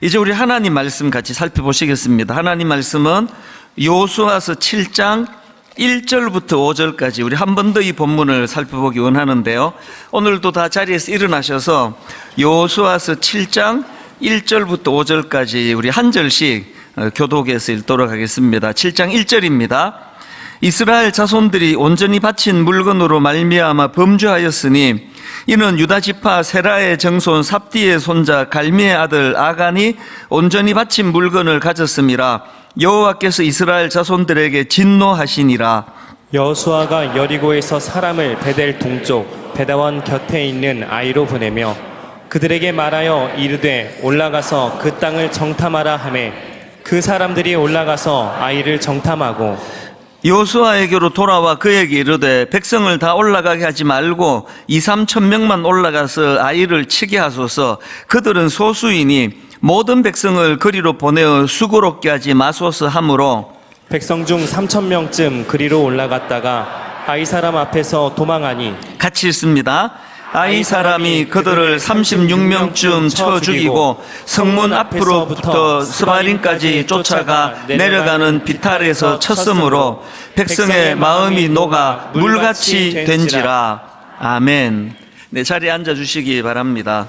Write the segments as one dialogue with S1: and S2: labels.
S1: 이제 우리 하나님 말씀 같이 살펴보시겠습니다. 하나님 말씀은 여호수아서 7장 1절부터 5절까지 우리 한 번 더 이 본문을 살펴보기 원하는데요. 오늘도 다 자리에서 일어나셔서 여호수아서 7장 1절부터 5절까지 우리 한 절씩 교독해서 읽도록 하겠습니다. 7장 1절입니다. 이스라엘 자손들이 온전히 바친 물건으로 말미암아 범죄하였으니 이는 유다 지파 세라의 정손 삽디의 손자 갈미의 아들 아간이 온전히 바친 물건을 가졌음이라. 여호와께서 이스라엘 자손들에게 진노하시니라.
S2: 여호수아가 여리고에서 사람을 베델 동쪽 베다원 곁에 있는 아이로 보내며 그들에게 말하여 이르되 올라가서 그 땅을 정탐하라 하매 그 사람들이 올라가서 아이를 정탐하고
S1: 여호수아에게로 돌아와 그에게 이르되 백성을 다 올라가게 하지 말고 2-3천 명만 올라가서 아이를 치게 하소서. 그들은 소수이니 모든 백성을 그리로 보내어 수고롭게 하지 마소서 하므로
S2: 백성 중 3,000명쯤 그리로 올라갔다가 아이 사람 앞에서 도망하니
S1: 같이 읽습니다. 아이 사람이 그들을 36명쯤 쳐 죽이고 성문 앞으로부터 스바림까지 쫓아가 내려가는 비탈에서 쳤으므로 백성의 마음이 녹아 물같이 된지라. 아멘. 네, 자리에 앉아주시기 바랍니다.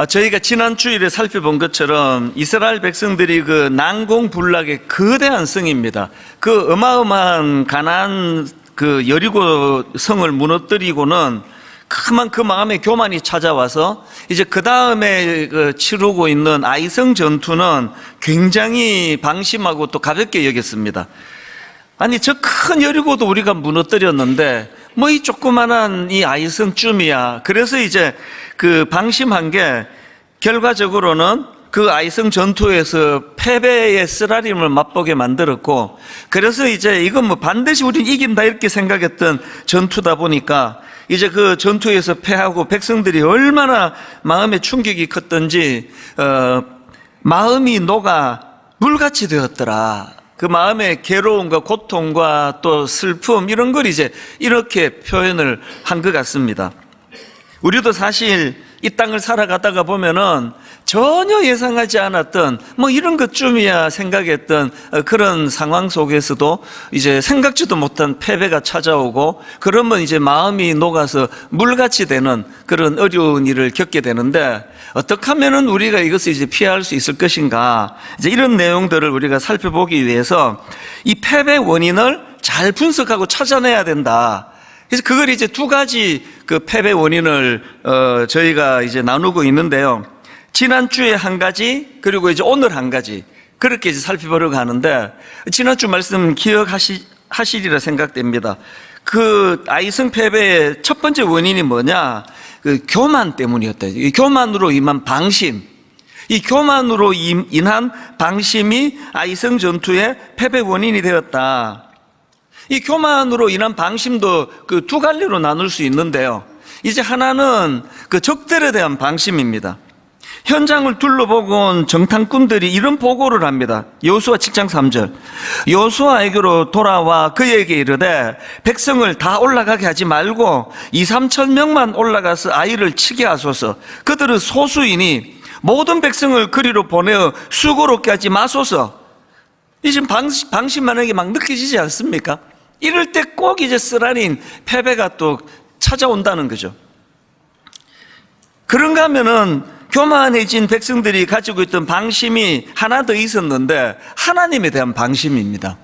S1: 저희가 지난 주일에 살펴본 것처럼 이스라엘 백성들이 그 난공불락의 거대한 성입니다. 그 어마어마한 가나안 그 여리고 성을 무너뜨리고는 그만 그 마음의 교만이 찾아와서 이제 그 다음에 치르고 있는 아이성 전투는 굉장히 방심하고 또 가볍게 여겼습니다. 아니 저 큰 여리고도 우리가 무너뜨렸는데 뭐 이 조그만한 이 아이성쯤이야. 그래서 이제 그 방심한 게 결과적으로는 그 아이성 전투에서 패배의 쓰라림을 맛보게 만들었고, 그래서 이제 이건 뭐 반드시 우린 이긴다 이렇게 생각했던 전투다 보니까 이제 그 전투에서 패하고 백성들이 얼마나 마음의 충격이 컸던지 마음이 녹아 물같이 되었더라. 그 마음의 괴로움과 고통과 또 슬픔 이런 걸 이제 이렇게 표현을 한 것 같습니다. 우리도 사실 이 땅을 살아가다가 보면은 전혀 예상하지 않았던 뭐 이런 것쯤이야 생각했던 그런 상황 속에서도 이제 생각지도 못한 패배가 찾아오고 그러면 이제 마음이 녹아서 물같이 되는 그런 어려운 일을 겪게 되는데 어떻게 하면은 우리가 이것을 이제 피할 수 있을 것인가, 이제 이런 내용들을 우리가 살펴보기 위해서 이 패배 원인을 잘 분석하고 찾아내야 된다. 그래서 그걸 이제 두 가지 그 패배 원인을 저희가 이제 나누고 있는데요. 지난주에 한 가지, 그리고 이제 오늘 한 가지, 그렇게 이제 살펴보려고 하는데, 지난주 말씀 기억하시리라 생각됩니다. 그 아이성 패배의 첫 번째 원인이 뭐냐? 그 교만 때문이었다. 이 교만으로 임한 방심. 이 교만으로 인한 방심이 아이성 전투의 패배 원인이 되었다. 이 교만으로 인한 방심도 그 두 갈래로 나눌 수 있는데요. 이제 하나는 그 적들에 대한 방심입니다. 현장을 둘러보고 온 정탐꾼들이 이런 보고를 합니다. 여호수아 7장 3절. 여호수아에게로 돌아와 그에게 이르되 백성을 다 올라가게 하지 말고 2-3천 명만 올라가서 아이를 치게 하소서. 그들은 소수이니 모든 백성을 그리로 보내어 수고롭게 하지 마소서. 이 지금 방심하는 게 막 느껴지지 않습니까? 이럴 때 꼭 이제 쓰라린 패배가 또 찾아온다는 거죠. 그런가 하면은 교만해진 백성들이 가지고 있던 방심이 하나 더 있었는데 하나님에 대한 방심입니다.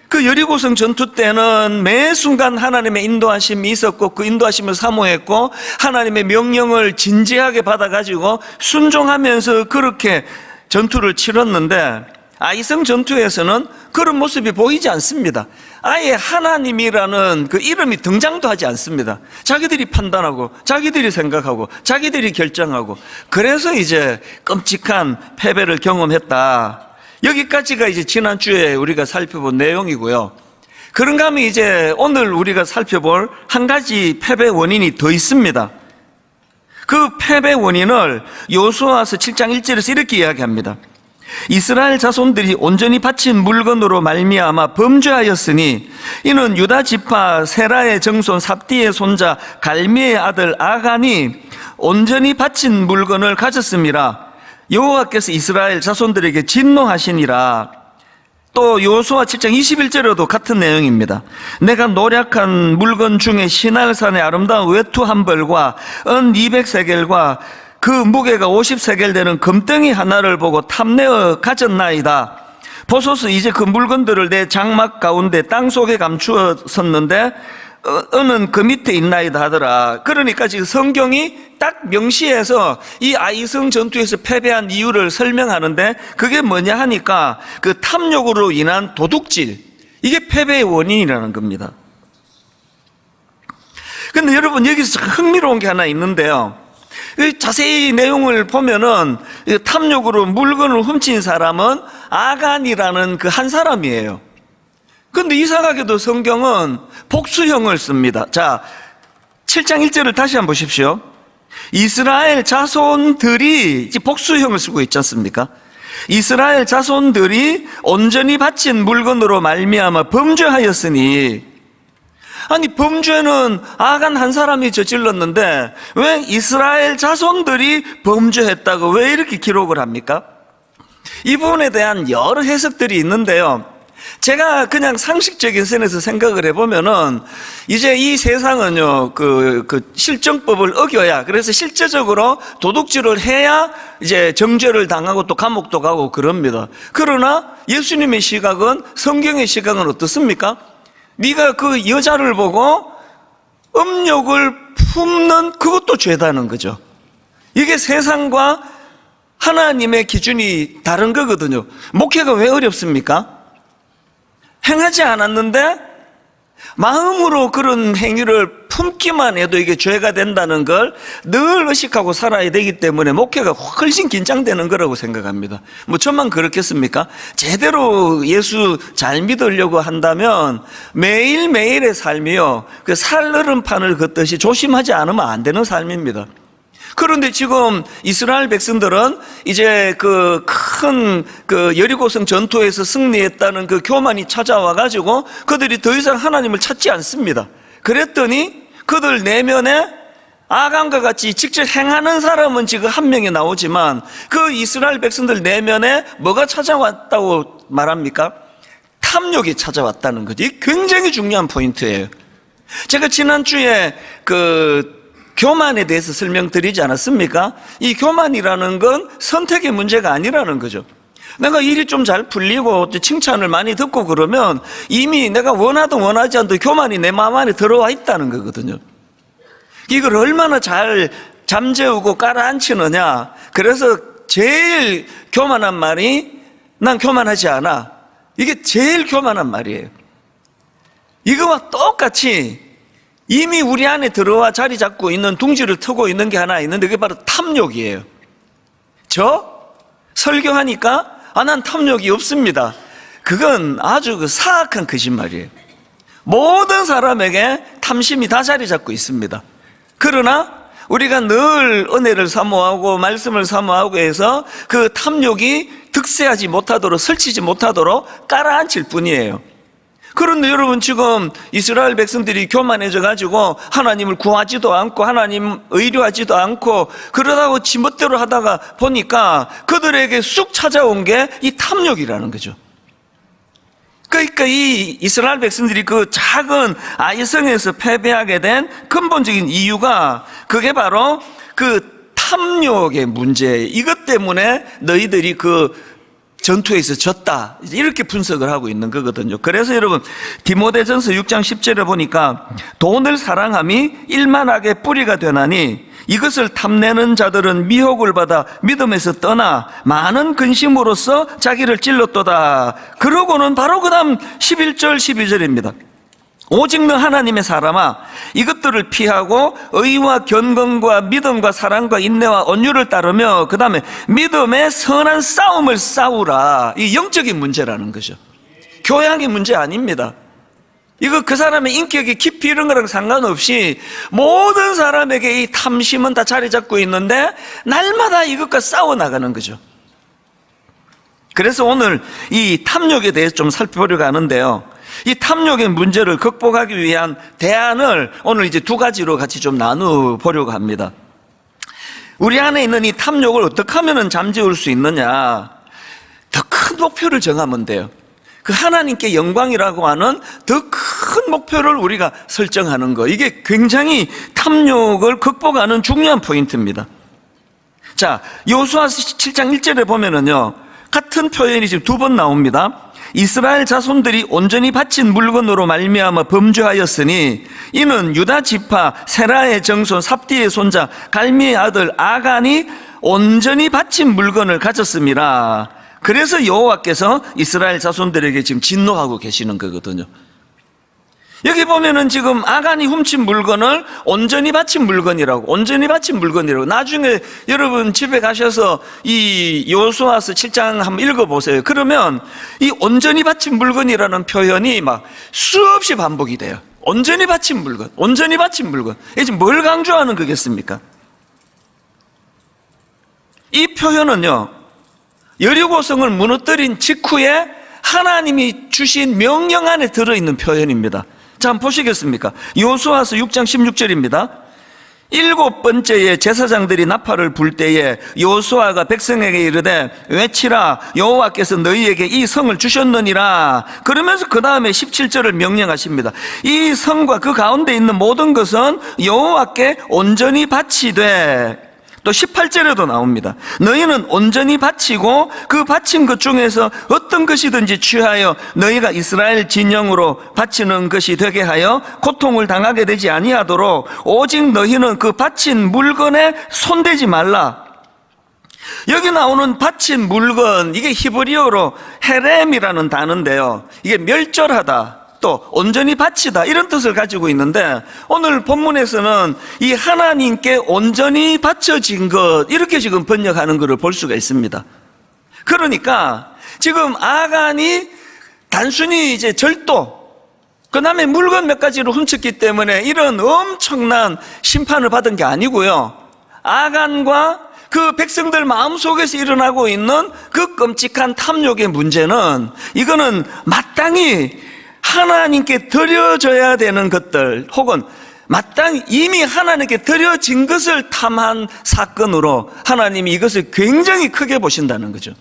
S1: 그 여리고성 전투 때는 매 순간 하나님의 인도하심이 있었고 그 인도하심을 사모했고 하나님의 명령을 진지하게 받아가지고 순종하면서 그렇게 전투를 치렀는데 아이성 전투에서는 그런 모습이 보이지 않습니다. 아예 하나님이라는 그 이름이 등장도 하지 않습니다. 자기들이 판단하고 자기들이 생각하고 자기들이 결정하고, 그래서 이제 끔찍한 패배를 경험했다. 여기까지가 이제 지난주에 우리가 살펴본 내용이고요. 그런가 하면 이제 오늘 우리가 살펴볼 한 가지 패배 원인이 더 있습니다. 그 패배 원인을 여호수아서 7장 1절에서 이렇게 이야기합니다. 이스라엘 자손들이 온전히 바친 물건으로 말미암아 범죄하였으니 이는 유다 지파 세라의 정손 삽디의 손자 갈미의 아들 아간이 온전히 바친 물건을 가졌음이라. 여호와께서 이스라엘 자손들에게 진노하시니라. 또 여호수아 7장 21절에도 같은 내용입니다. 내가 노략한 물건 중에 시날산의 아름다운 외투 한 벌과 은 200세겔과 그 무게가 50세겔 되는 금덩이 하나를 보고 탐내어 가졌나이다. 보소서, 이제 그 물건들을 내 장막 가운데 땅속에 감추었었는데 은은 그 밑에 있나이다 하더라. 그러니까 지금 성경이 딱 명시해서 이 아이성 전투에서 패배한 이유를 설명하는데, 그게 뭐냐 하니까 그 탐욕으로 인한 도둑질, 이게 패배의 원인이라는 겁니다. 근데 여러분, 여기서 흥미로운 게 하나 있는데요. 자세히 내용을 보면은 탐욕으로 물건을 훔친 사람은 아간이라는 그 한 사람이에요. 근데 이상하게도 성경은 복수형을 씁니다. 자, 7장 1절을 다시 한번 보십시오. 이스라엘 자손들이 복수형을 쓰고 있지 않습니까? 이스라엘 자손들이 온전히 바친 물건으로 말미암아 범죄하였으니, 아니 범죄는 아간 한 사람이 저질렀는데 왜 이스라엘 자손들이 범죄했다고 왜 이렇게 기록을 합니까? 이 부분에 대한 여러 해석들이 있는데요, 제가 그냥 상식적인 선에서 생각을 해보면은 이제 이 세상은요, 그 실정법을 어겨야, 그래서 실제적으로 도둑질을 해야 이제 정죄를 당하고 또 감옥도 가고 그럽니다. 그러나 예수님의 시각은, 성경의 시각은 어떻습니까? 네가 그 여자를 보고 음욕을 품는 그것도 죄다는 거죠. 이게 세상과 하나님의 기준이 다른 거거든요. 목회가 왜 어렵습니까? 행하지 않았는데 마음으로 그런 행위를 품기만 해도 이게 죄가 된다는 걸 늘 의식하고 살아야 되기 때문에 목회가 훨씬 긴장되는 거라고 생각합니다. 뭐 저만 그렇겠습니까? 제대로 예수 잘 믿으려고 한다면 매일매일의 삶이요, 그 살얼음판을 걷듯이 조심하지 않으면 안 되는 삶입니다. 그런데 지금 이스라엘 백성들은 이제 그 큰 여리고성 전투에서 승리했다는 그 교만이 찾아와 가지고 그들이 더 이상 하나님을 찾지 않습니다. 그랬더니 그들 내면에 아간과 같이 직접 행하는 사람은 지금 한 명이 나오지만 그 이스라엘 백성들 내면에 뭐가 찾아왔다고 말합니까? 탐욕이 찾아왔다는 거지. 이게 굉장히 중요한 포인트예요. 제가 지난주에 교만에 대해서 설명드리지 않았습니까? 이 교만이라는 건 선택의 문제가 아니라는 거죠. 내가 일이 좀 잘 풀리고 칭찬을 많이 듣고 그러면 이미 내가 원하든 원하지 않든 교만이 내 마음 안에 들어와 있다는 거거든요. 이걸 얼마나 잘 잠재우고 깔아앉히느냐. 그래서 제일 교만한 말이 난 교만하지 않아. 이게 제일 교만한 말이에요. 이거와 똑같이 이미 우리 안에 들어와 자리 잡고 있는, 둥지를 트고 있는 게 하나 있는데 그게 바로 탐욕이에요. 설교하니까 난 탐욕이 없습니다. 그건 아주 사악한 거짓말이에요. 모든 사람에게 탐심이 다 자리 잡고 있습니다. 그러나 우리가 늘 은혜를 사모하고 말씀을 사모하고 해서 그 탐욕이 득세하지 못하도록, 설치지 못하도록 깔아앉힐 뿐이에요. 그런데 여러분, 지금 이스라엘 백성들이 교만해져 가지고 하나님을 구하지도 않고 하나님 의뢰하지도 않고 그러다가 지멋대로 하다가 보니까 그들에게 쑥 찾아온 게 이 탐욕이라는 거죠. 그러니까 이 이스라엘 백성들이 그 작은 아이성에서 패배하게 된 근본적인 이유가 그게 바로 그 탐욕의 문제. 이것 때문에 너희들이 그 전투에서 졌다, 이렇게 분석을 하고 있는 거거든요. 그래서 여러분, 디모데전서 6장 10절에 보니까 돈을 사랑함이 일만하게 뿌리가 되나니 이것을 탐내는 자들은 미혹을 받아 믿음에서 떠나 많은 근심으로써 자기를 찔렀도다. 그러고는 바로 그 다음 11절 12절입니다. 오직 너 하나님의 사람아, 이것들을 피하고 의와 견건과 믿음과 사랑과 인내와 온유를 따르며 그 다음에 믿음의 선한 싸움을 싸우라. 이 영적인 문제라는 거죠. 교양의 문제 아닙니다. 이거 그 사람의 인격의 깊이 이런 거랑 상관없이 모든 사람에게 이 탐심은 다 자리 잡고 있는데 날마다 이것과 싸워나가는 거죠. 그래서 오늘 이 탐욕에 대해서 좀 살펴보려고 하는데요. 이 탐욕의 문제를 극복하기 위한 대안을 오늘 이제 두 가지로 같이 좀 나눠보려고 합니다. 우리 안에 있는 이 탐욕을 어떻게 하면 잠재울 수 있느냐? 더 큰 목표를 정하면 돼요. 그 하나님께 영광이라고 하는 더 큰 목표를 우리가 설정하는 거. 이게 굉장히 탐욕을 극복하는 중요한 포인트입니다. 자, 여호수아서 7장 1절에 보면은요, 같은 표현이 지금 두 번 나옵니다. 이스라엘 자손들이 온전히 바친 물건으로 말미암아 범죄하였으니 이는 유다 지파 세라의 정손 삽디의 손자 갈미의 아들 아간이 온전히 바친 물건을 가졌습니다. 그래서 여호와께서 이스라엘 자손들에게 지금 진노하고 계시는 거거든요. 여기 보면은 지금 아간이 훔친 물건을 온전히 바친 물건이라고, 나중에 여러분 집에 가셔서 이 여호수아서 7장 한번 읽어보세요. 그러면 이 온전히 바친 물건이라는 표현이 막 수없이 반복이 돼요. 온전히 바친 물건. 이게 지금 뭘 강조하는 거겠습니까? 이 표현은요, 여리고성을 무너뜨린 직후에 하나님이 주신 명령 안에 들어있는 표현입니다. 자, 한번 보시겠습니까? 여호수아서 6장 16절입니다. 7번째에 제사장들이 나팔을 불 때에 여호수아가 백성에게 이르되 외치라 여호와께서 너희에게 이 성을 주셨느니라. 그러면서 그 다음에 17절을 명령하십니다. 이 성과 그 가운데 있는 모든 것은 여호와께 온전히 바치되, 또 18절에도 나옵니다. 너희는 온전히 바치고 그 바친 것 중에서 어떤 것이든지 취하여 너희가 이스라엘 진영으로 바치는 것이 되게 하여 고통을 당하게 되지 아니하도록 오직 너희는 그 바친 물건에 손대지 말라. 여기 나오는 바친 물건, 이게 히브리어로 헤렘이라는 단어인데요, 이게 멸절하다, 또 온전히 바치다, 이런 뜻을 가지고 있는데 오늘 본문에서는 이 하나님께 온전히 바쳐진 것, 이렇게 지금 번역하는 것을 볼 수가 있습니다. 그러니까 지금 아간이 단순히 이제 절도, 그 다음에 물건 몇 가지를 훔쳤기 때문에 이런 엄청난 심판을 받은 게 아니고요, 아간과 그 백성들 마음속에서 일어나고 있는 그 끔찍한 탐욕의 문제는, 이거는 마땅히 하나님께 드려져야 되는 것들, 혹은 마땅히 이미 하나님께 드려진 것을 탐한 사건으로 하나님이 이것을 굉장히 크게 보신다는 거죠.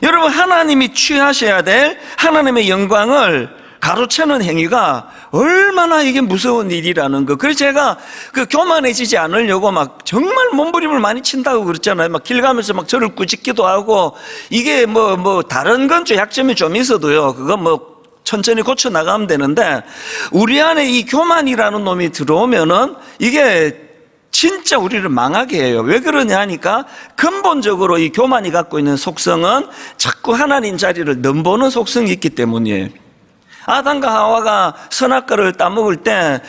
S1: 여러분, 하나님이 취하셔야 될 하나님의 영광을 가로채는 행위가 얼마나 이게 무서운 일이라는 거. 그래서 제가 그 교만해지지 않으려고 막 정말 몸부림을 많이 친다고 그랬잖아요. 막 길 가면서 막 저를 꾸짖기도 하고, 이게 다른 건 좀 약점이 좀 있어도요, 그거 천천히 고쳐 나가면 되는데, 우리 안에 이 교만이라는 놈이 들어오면은 이게 진짜 우리를 망하게 해요. 왜 그러냐 하니까 근본적으로 이 교만이 갖고 있는 속성은 자꾸 하나님 자리를 넘보는 속성이 있기 때문이에요. 아담과 하와가 선악과를 따먹을 때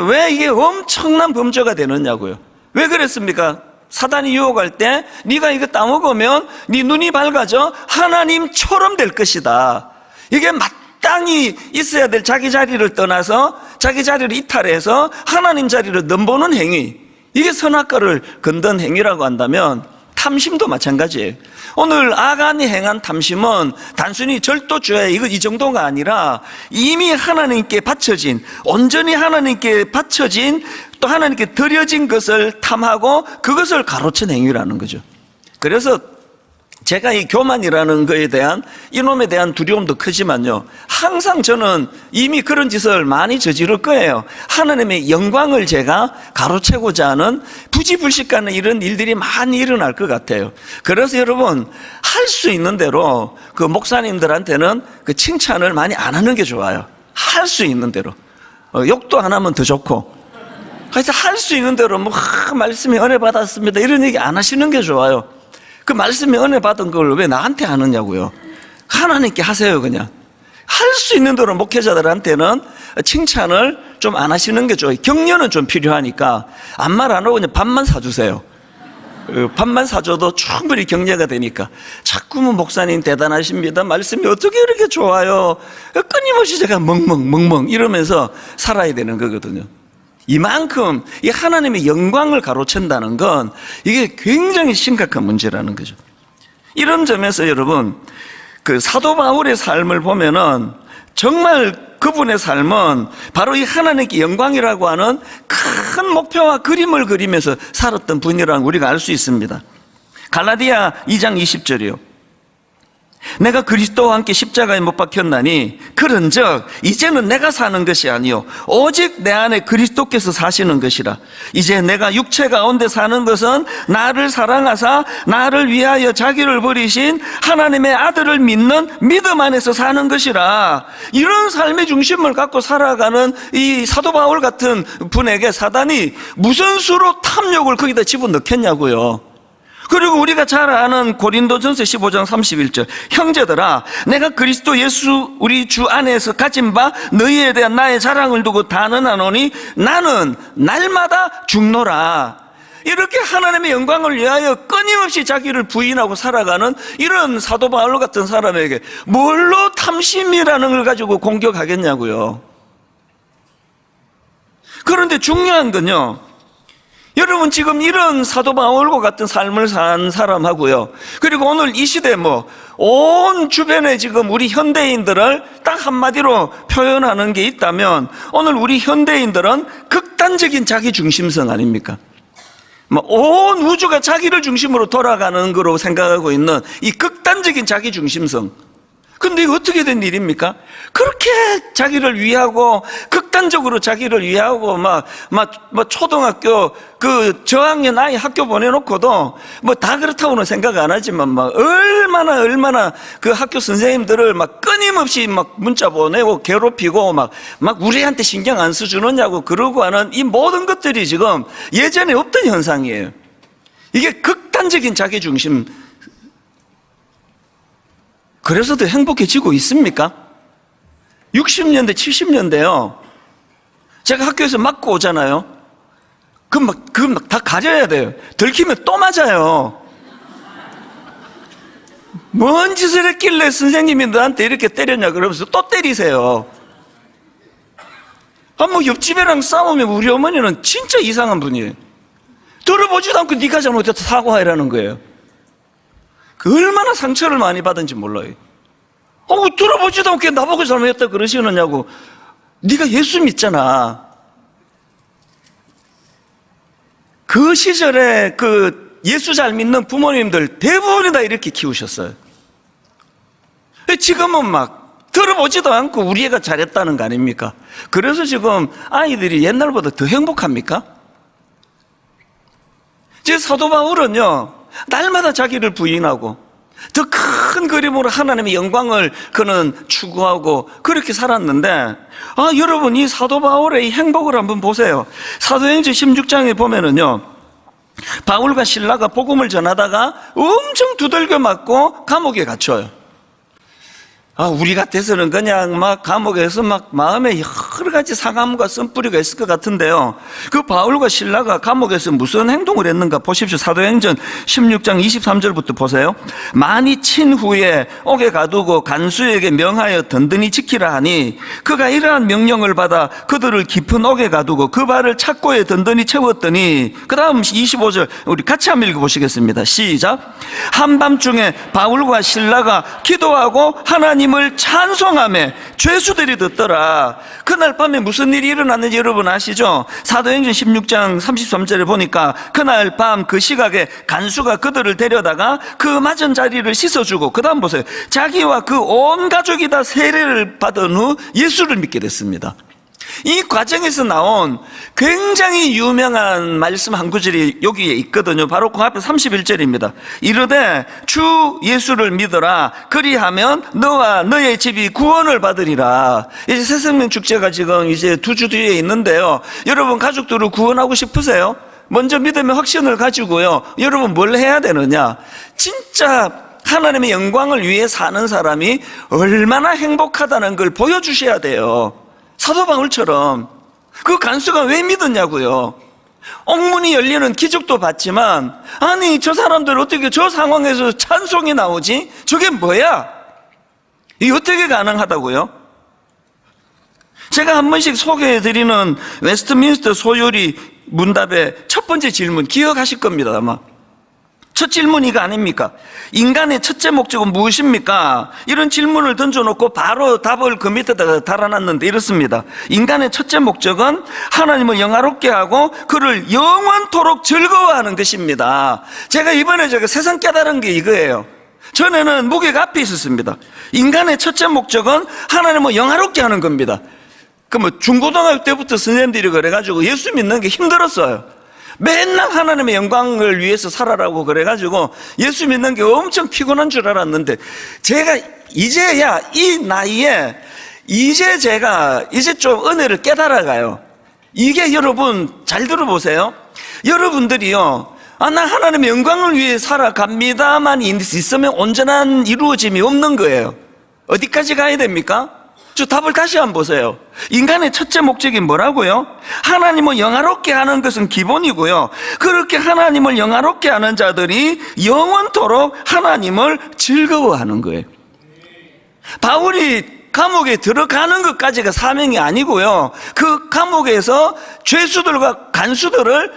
S1: 왜 이게 엄청난 범죄가 되느냐고요. 왜 그랬습니까? 사단이 유혹할 때 네가 이거 따먹으면 네 눈이 밝아져 하나님처럼 될 것이다. 이게 마땅히 있어야 될 자기 자리를 떠나서 자기 자리를 이탈해서 하나님 자리를 넘보는 행위, 이게 선악과를 건든 행위라고 한다면 탐심도 마찬가지예요. 오늘 아간이 행한 탐심은 단순히 절도죄 이 정도가 아니라 이미 하나님께 바쳐진, 온전히 하나님께 바쳐진, 또 하나님께 드려진 것을 탐하고 그것을 가로챈 행위라는 거죠. 그래서 제가 이 교만이라는 거에 대한, 이놈에 대한 두려움도 크지만요, 항상 저는 이미 그런 짓을 많이 저지를 거예요. 하나님의 영광을 제가 가로채고자 하는 부지불식하는 이런 일들이 많이 일어날 것 같아요. 그래서 여러분, 할 수 있는 대로 그 목사님들한테는 그 칭찬을 많이 안 하는 게 좋아요. 할 수 있는 대로. 욕도 안 하면 더 좋고. 그래서 할 수 있는 대로 말씀에 은혜 받았습니다, 이런 얘기 안 하시는 게 좋아요. 그 말씀에 은혜 받은 걸 왜 나한테 하느냐고요. 하나님께 하세요. 그냥 할 수 있는 대로 목회자들한테는 칭찬을 좀 안 하시는 게 좋아요. 격려는 좀 필요하니까 아무 말 안 하고 그냥 밥만 사주세요. 밥만 사줘도 충분히 격려가 되니까. 자꾸만 목사님 대단하십니다, 말씀이 어떻게 이렇게 좋아요, 끊임없이 제가 멍멍 이러면서 살아야 되는 거거든요. 이만큼 이 하나님의 영광을 가로챈다는 건 이게 굉장히 심각한 문제라는 거죠. 이런 점에서 여러분, 그 사도 바울의 삶을 보면은 정말 그분의 삶은 바로 이 하나님께 영광이라고 하는 큰 목표와 그림을 그리면서 살았던 분이라는 우리가 알 수 있습니다. 갈라디아 2장 20절이요. 내가 그리스도와 함께 십자가에 못 박혔나니 그런즉 이제는 내가 사는 것이 아니요 오직 내 안에 그리스도께서 사시는 것이라. 이제 내가 육체 가운데 사는 것은 나를 사랑하사 나를 위하여 자기를 버리신 하나님의 아들을 믿는 믿음 안에서 사는 것이라. 이런 삶의 중심을 갖고 살아가는 이 사도 바울 같은 분에게 사단이 무슨 수로 탐욕을 거기다 집어넣겠냐고요. 그리고 우리가 잘 아는 고린도전서 15장 31절, 형제들아 내가 그리스도 예수 우리 주 안에서 가진 바 너희에 대한 나의 자랑을 두고 단언하노니 나는 날마다 죽노라. 이렇게 하나님의 영광을 위하여 끊임없이 자기를 부인하고 살아가는 이런 사도 바울 같은 사람에게 뭘로 탐심이라는 걸 가지고 공격하겠냐고요. 그런데 중요한 건요, 여러분 지금 이런 사도 바울과 같은 삶을 산 사람하고요, 그리고 오늘 이 시대 온 주변에 지금 우리 현대인들을 딱 한마디로 표현하는 게 있다면 오늘 우리 현대인들은 극단적인 자기중심성 아닙니까? 온 우주가 자기를 중심으로 돌아가는 거로 생각하고 있는 이 극단적인 자기중심성. 근데 이거 어떻게 된 일입니까? 그렇게 자기를 위하고 극단적으로 자기를 위하고 초등학교 그 저학년 아이 학교 보내놓고도 다 그렇다고는 생각 안 하지만 얼마나 그 학교 선생님들을 끊임없이 문자 보내고 괴롭히고 우리한테 신경 안 써주느냐고 그러고 하는 이 모든 것들이 지금 예전에 없던 현상이에요. 이게 극단적인 자기중심. 그래서 더 행복해지고 있습니까? 60년대, 70년대요. 제가 학교에서 맞고 오잖아요. 그럼 다 가려야 돼요. 들키면 또 맞아요. 뭔 짓을 했길래 선생님이 너한테 이렇게 때렸냐 그러면서 또 때리세요. 옆집애랑 싸우면 우리 어머니는 진짜 이상한 분이에요. 들어보지도 않고 네가 잘못해서 사과해라는 거예요. 얼마나 상처를 많이 받은지 몰라요. 들어보지도 않게 나보고 잘못했다 그러시느냐고. 네가 예수 믿잖아. 그 시절에 그 예수 잘 믿는 부모님들 대부분이 다 이렇게 키우셨어요. 지금은 들어보지도 않고 우리 애가 잘했다는 거 아닙니까? 그래서 지금 아이들이 옛날보다 더 행복합니까? 제 사도 바울은요, 날마다 자기를 부인하고 더 큰 그림으로 하나님의 영광을 그는 추구하고 그렇게 살았는데, 여러분 이 사도 바울의 이 행복을 한번 보세요. 사도행전 16장에 보면은요, 바울과 실라가 복음을 전하다가 엄청 두들겨 맞고 감옥에 갇혀요. 우리 같아서는 그냥 감옥에서 마음에 여러 가지 상함과 쓴뿌리가 있을 것 같은데요, 그 바울과 실라가 감옥에서 무슨 행동을 했는가 보십시오. 사도행전 16장 23절부터 보세요. 많이 친 후에 옥에 가두고 간수에게 명하여 든든히 지키라 하니 그가 이러한 명령을 받아 그들을 깊은 옥에 가두고 그 발을 착고에 든든히 채웠더니, 그 다음 25절 우리 같이 한번 읽어보시겠습니다. 시작. 한밤중에 바울과 실라가 기도하고 하나님을 찬송하며 죄수들이 듣더라. 그날 밤에 무슨 일이 일어났는지 여러분 아시죠? 사도행전 16장 33절에 보니까 그날 밤 그 시각에 간수가 그들을 데려다가 그 맞은 자리를 씻어주고, 그 다음 보세요. 자기와 그 온 가족이 다 세례를 받은 후 예수를 믿게 됐습니다. 이 과정에서 나온 굉장히 유명한 말씀 한 구절이 여기에 있거든요. 바로 그 앞에 31절입니다. 이르되 주 예수를 믿어라. 그리하면 너와 너의 집이 구원을 받으리라. 이제 새생명 축제가 지금 이제 2주 뒤에 있는데요, 여러분 가족들을 구원하고 싶으세요? 먼저 믿음의 확신을 가지고요, 여러분 뭘 해야 되느냐? 진짜 하나님의 영광을 위해 사는 사람이 얼마나 행복하다는 걸 보여주셔야 돼요. 사도 바울처럼. 그 간수가 왜 믿었냐고요. 옥문이 열리는 기적도 봤지만, 아니 저 사람들 어떻게 저 상황에서 찬송이 나오지? 저게 뭐야? 이게 어떻게 가능하다고요? 제가 한 번씩 소개해드리는 웨스트민스터 소요리 문답의 첫 번째 질문 기억하실 겁니다. 아마 첫 질문이 이거 아닙니까? 인간의 첫째 목적은 무엇입니까? 이런 질문을 던져놓고 바로 답을 그 밑에다가 달아놨는데 이렇습니다. 인간의 첫째 목적은 하나님을 영화롭게 하고 그를 영원토록 즐거워하는 것입니다. 제가 이번에 세상 깨달은 게 이거예요. 전에는 무게가 앞에 있었습니다. 인간의 첫째 목적은 하나님을 영화롭게 하는 겁니다. 중고등학교 때부터 선생님들이 그래가지고 예수 믿는 게 힘들었어요. 맨날 하나님의 영광을 위해서 살아라고 그래가지고 예수 믿는 게 엄청 피곤한 줄 알았는데, 제가 이제야 이 나이에 제가 좀 은혜를 깨달아가요. 이게 여러분 잘 들어보세요. 여러분들이요, 나 하나님의 영광을 위해 살아갑니다만 있으면 온전한 이루어짐이 없는 거예요. 어디까지 가야 됩니까? 저 답을 다시 한번 보세요. 인간의 첫째 목적이 뭐라고요? 하나님을 영화롭게 하는 것은 기본이고요, 그렇게 하나님을 영화롭게 하는 자들이 영원토록 하나님을 즐거워하는 거예요. 바울이 감옥에 들어가는 것까지가 사명이 아니고요, 그 감옥에서 죄수들과 간수들을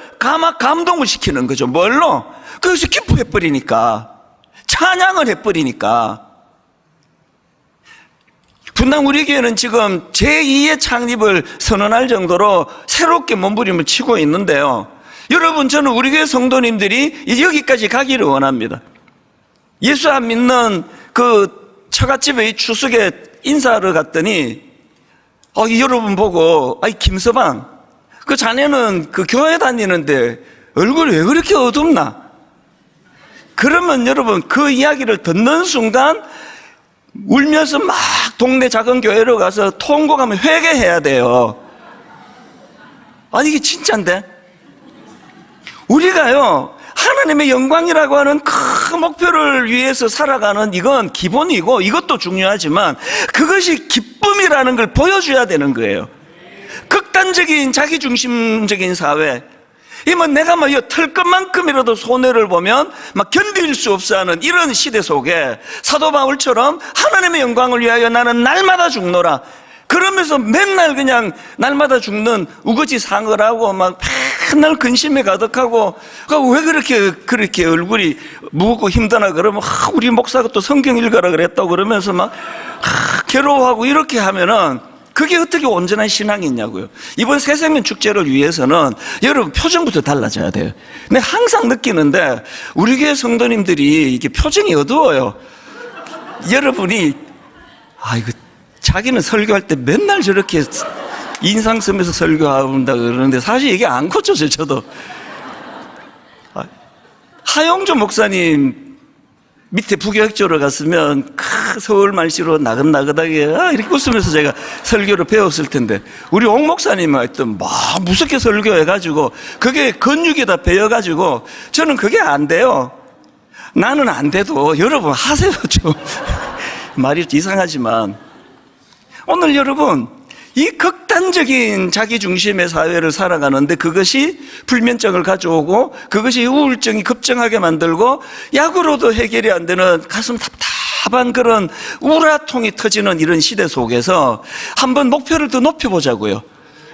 S1: 감동을 시키는 거죠. 뭘로? 그래서 기뻐해버리니까, 찬양을 해버리니까. 분당 우리 교회는 지금 제2의 창립을 선언할 정도로 새롭게 몸부림을 치고 있는데요, 여러분, 저는 우리 교회 성도님들이 여기까지 가기를 원합니다. 예수 안 믿는 그 처갓집의 추석에 인사를 갔더니 여러분 보고, 김서방, 그 자네는 그 교회 다니는데 얼굴이 왜 그렇게 어둡나? 그러면 여러분, 그 이야기를 듣는 순간 울면서 막 동네 작은 교회로 가서 통곡하면 회개해야 돼요. 이게 진짜인데? 우리가요, 하나님의 영광이라고 하는 큰 목표를 위해서 살아가는 이건 기본이고 이것도 중요하지만, 그것이 기쁨이라는 걸 보여줘야 되는 거예요. 극단적인 자기중심적인 사회, 내가 털 것만큼이라도 손해를 보면 견딜 수 없어 하는 이런 시대 속에 사도 바울처럼 하나님의 영광을 위하여 나는 날마다 죽노라, 그러면서 맨날 그냥 날마다 죽는 우거지 상을 하고 맨날 근심에 가득하고, 왜 그렇게 얼굴이 무겁고 힘드나 그러면 우리 목사가 또 성경 읽어라 그랬다고 그러면서 괴로워하고, 이렇게 하면은 그게 어떻게 온전한 신앙이 있냐고요. 이번 새생명 축제를 위해서는 여러분 표정부터 달라져야 돼요. 근데 항상 느끼는데 우리 교회 성도님들이 이게 표정이 어두워요. 여러분이 이거 자기는 설교할 때 맨날 저렇게 인상 쓰면서 설교한다 그러는데 사실 이게 안 고쳐져요. 저도 하용조 목사님 밑에 부교육조로 갔으면 서울 말씨로 나긋나긋하게 이렇게 웃으면서 제가 설교를 배웠을 텐데, 우리 옥 목사님은 하여튼 무섭게 설교해가지고 그게 근육에다 배어가지고 저는 그게 안 돼요. 나는 안 돼도 여러분 하세요. 좀 말이 이상하지만 오늘 여러분, 이 극단적인 자기중심의 사회를 살아가는데 그것이 불면증을 가져오고, 그것이 우울증이 급증하게 만들고, 약으로도 해결이 안 되는 가슴 답답한 그런 우라통이 터지는 이런 시대 속에서 한번 목표를 더 높여보자고요.